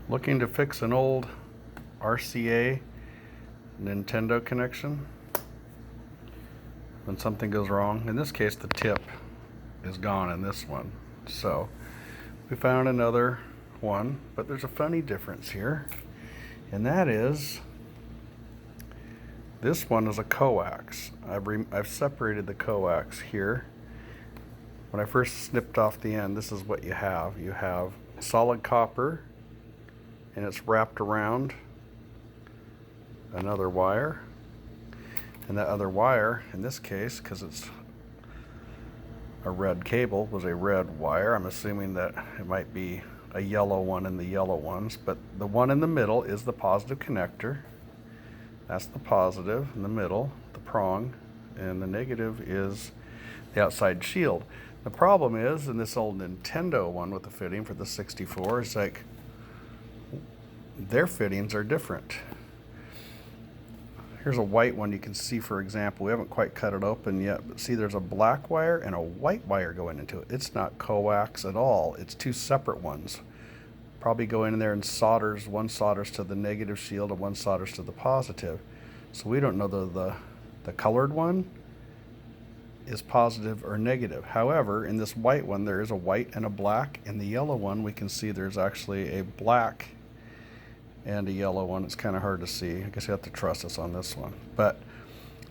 Looking to fix an old RCA Nintendo connection when something goes wrong. In this case, the tip is gone in this one. So we found another one, but there's a funny difference here, and that is this one is a coax. I've separated the coax here. When I first snipped off the end, this is what you have. You have solid copper, and it's wrapped around another wire. And that other wire, in this case, because it's a red cable, was a red wire. I'm assuming that it might be a yellow one in the yellow ones, but the one in the middle is the positive connector. That's the positive in the middle, the prong, and the negative is the outside shield. The problem is, in this old Nintendo one with the fitting for the 64, it's like their fittings are different. Here's a white one you can see, for example. We haven't quite cut it open yet, but see there's a black wire and a white wire going into it. It's not coax at all. It's two separate ones. Probably go in there and solders, one solders to the negative shield and one solders to the positive. So we don't know the colored one is positive or negative. However, in this white one, there is a white and a black. In the yellow one, we can see there's actually a black and a yellow one. It's kind of hard to see. I guess you have to trust us on this one. But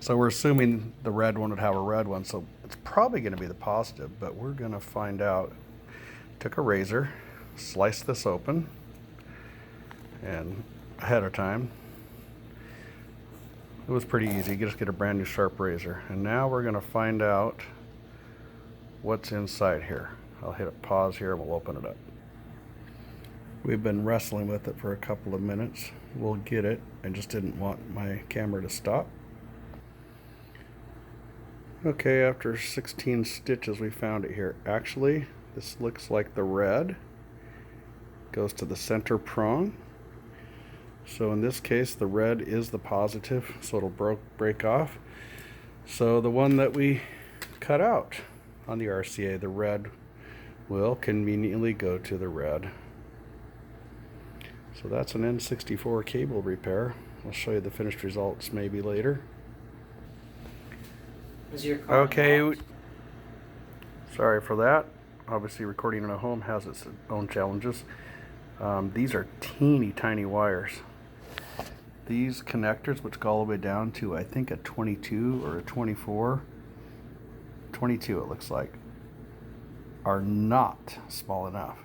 so we're assuming the red one would have a red one, so it's probably going to be the positive, but we're going to find out. Took a razor, sliced this open, and ahead of time, it was pretty easy. You just get a brand new sharp razor. And now we're going to find out what's inside here. I'll hit a pause here and we'll open it up. We've been wrestling with it for a couple of minutes. We'll get it. I just didn't want my camera to stop. Okay, after 16 stitches, we found it here. Actually, this looks like the red goes to the center prong. So in this case, the red is the positive, so it'll break off. So the one that we cut out on the RCA, the red, will conveniently go to the red. So that's an N64 cable repair. I'll show you the finished results maybe later. Is your car okay, sorry for that. Obviously recording in a home has its own challenges. These are teeny tiny wires. These connectors, which go all the way down to I think a 22 or a 24, 22 it looks like, are not small enough.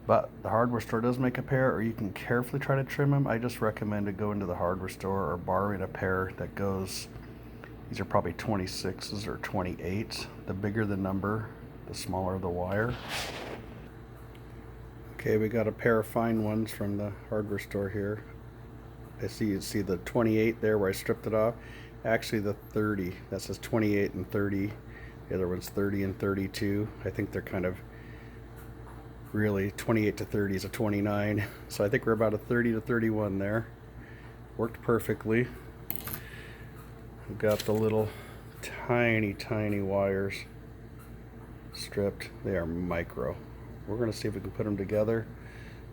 But the hardware store does make a pair, or you can carefully try to trim them. I just recommend to go into the hardware store or borrowing a pair that goes, these are probably 26s or 28s. The bigger the number, the smaller the wire. Okay, we got a pair of fine ones from the hardware store here. You see the 28 there where I stripped it off. Actually the 30, that says 28 and 30. The other one's 30 and 32. I think they're kind of really 28 to 30 is a 29. So I think we're about a 30 to 31 there. Worked perfectly. We've got the little tiny wires stripped. They are micro. We're going to see if we can put them together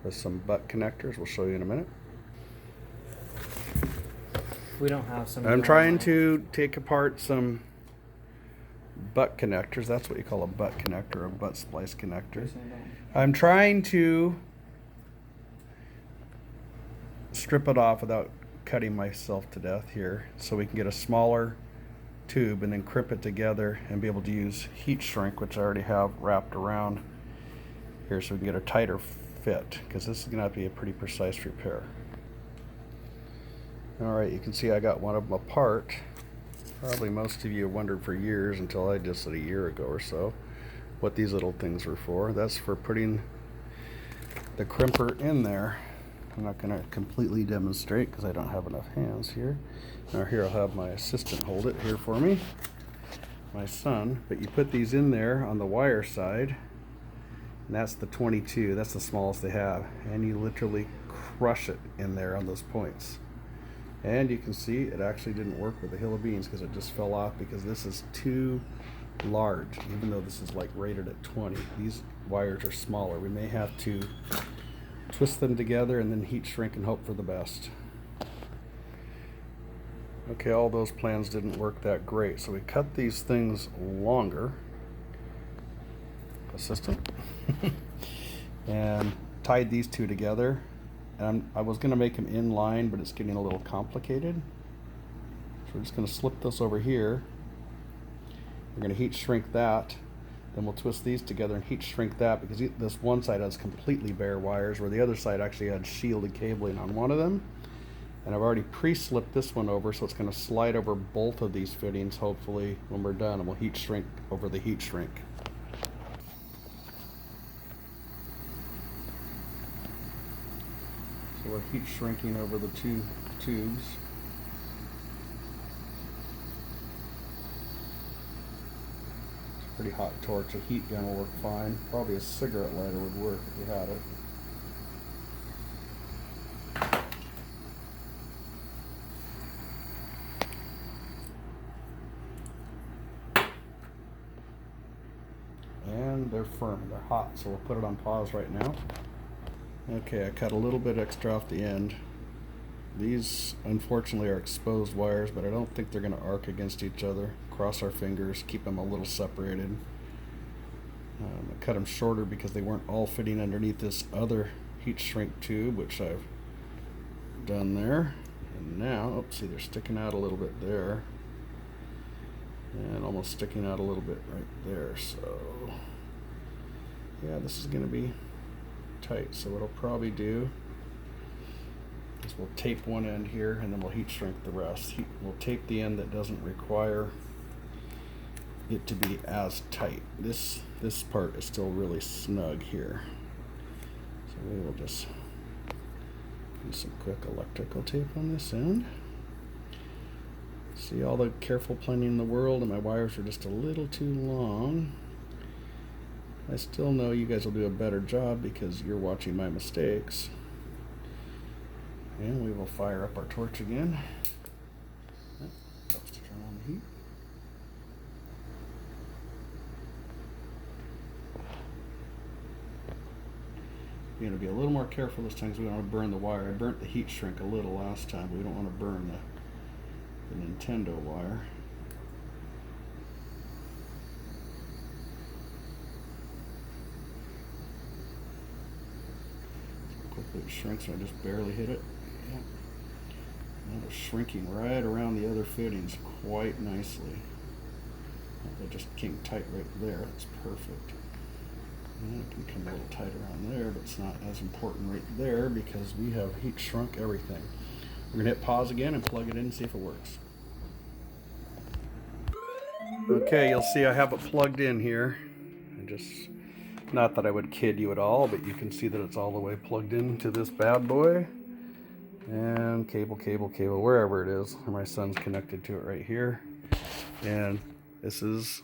with some butt connectors. We'll show you in a minute. We don't have some. I'm trying to take apart some butt connectors. That's what you call a butt connector, a butt splice connector. I'm trying to strip it off without cutting myself to death here, so we can get a smaller tube and then crimp it together and be able to use heat shrink, which I already have wrapped around here, so we can get a tighter fit, because this is going to be a pretty precise repair. Alright, you can see I got one of them apart. Probably most of you wondered for years, until I just said a year ago or so, what these little things were for. That's for putting the crimper in there. I'm not going to completely demonstrate because I don't have enough hands here. Now here I'll have my assistant hold it here for me, my son. But you put these in there on the wire side, and that's the 22. That's the smallest they have, and you literally crush it in there on those points. And you can see it actually didn't work with the hill of beans because it just fell off, because this is too large. Even though this is like rated at 20, these wires are smaller. We may have to twist them together and then heat shrink and hope for the best. Okay, all those plans didn't work that great, so we cut these things longer. Assistant. And tied these two together. And I was going to make them in line, but it's getting a little complicated. So we're just going to slip this over here. We're going to heat shrink that. Then we'll twist these together and heat shrink that, because this one side has completely bare wires, where the other side actually had shielded cabling on one of them. And I've already pre-slipped this one over, so it's going to slide over both of these fittings, hopefully, when we're done, and we'll heat shrink over the heat shrink. So we're heat shrinking over the two tubes. It's a pretty hot torch. A heat gun will work fine. Probably a cigarette lighter would work if you had it. And they're firm, they're hot, so we'll put it on pause right now. Okay, I cut a little bit extra off the end. These unfortunately are exposed wires, but I don't think they're going to arc against each other. Cross our fingers, keep them a little separated. I cut them shorter because they weren't all fitting underneath this other heat shrink tube, which I've done there. And now, oh, see, they're sticking out a little bit there. And almost sticking out a little bit right there. So yeah, this is going to be tight. So what I'll probably do is we'll tape one end here, and then we'll heat shrink the rest. We'll tape the end that doesn't require it to be as tight. This part is still really snug here. So we will just do some quick electrical tape on this end. See all the careful planning in the world, and my wires are just a little too long. I still know you guys will do a better job because you're watching my mistakes. And we will fire up our torch again. Helps to turn on the heat. You're going to be a little more careful this time because we don't want to burn the wire. I burnt the heat shrink a little last time, but we don't want to burn the Nintendo wire. So quickly it shrinks, and I just barely hit it. Yeah. And it's shrinking right around the other fittings quite nicely. They just came tight right there. That's perfect. And it can come a little tighter on there, but it's not as important right there because we have heat shrunk everything. We're going to hit pause again and plug it in and see if it works. Okay, you'll see I have it plugged in here. Not that I would kid you at all, but you can see that it's all the way plugged into this bad boy. And cable, wherever it is. My son's connected to it right here. And this is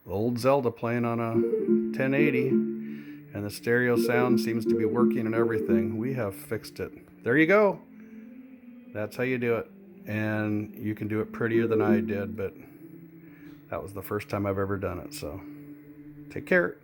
old Zelda playing on a 1080. And the stereo sound seems to be working and everything. We have fixed it. There you go. That's how you do it. And you can do it prettier than I did, but that was the first time I've ever done it. So take care.